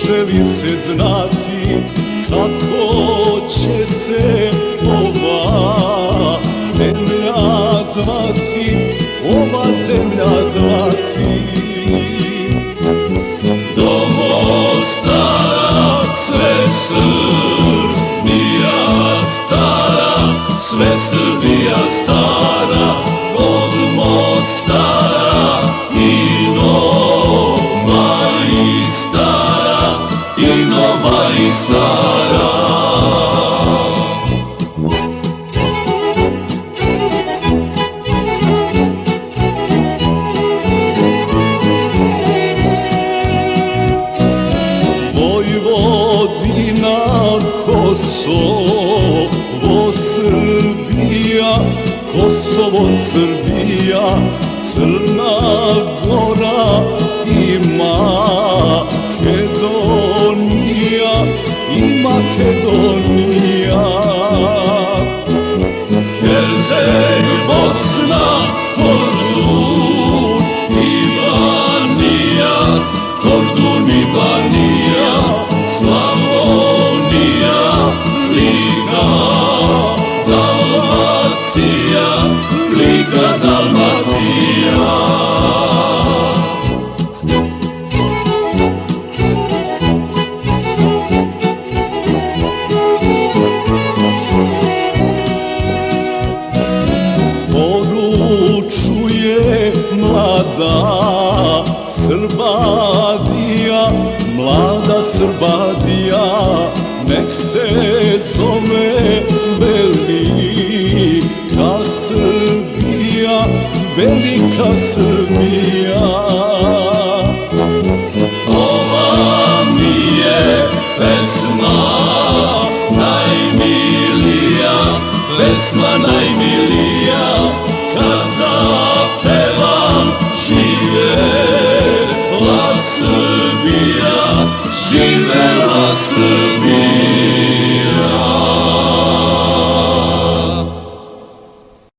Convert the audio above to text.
može li se znati kako će se ova zemlja zvati, ova zemlja zvati. Do Mostara sve Srbija stara, sve Srbija stara, od Mostara i nova i stara, i nova i stara. Vojvodina, Kosovo, Srbija, Kosovo, Srbija, Crna Gora i Makedonija, i Makedonija. Herceg, Bosna, Kordun i Banija, Kordun i Banija, Slavonija, Lika, Dalmacija, Lika, Dalmacija. Poručuje mlada Srbadija, mlada Srbadija, nek se zove velika Srbija, velika Srbija. Ova mi je pesma najmilija, pesma najmilija, kad zapevam živela Srbija, živela Srbija.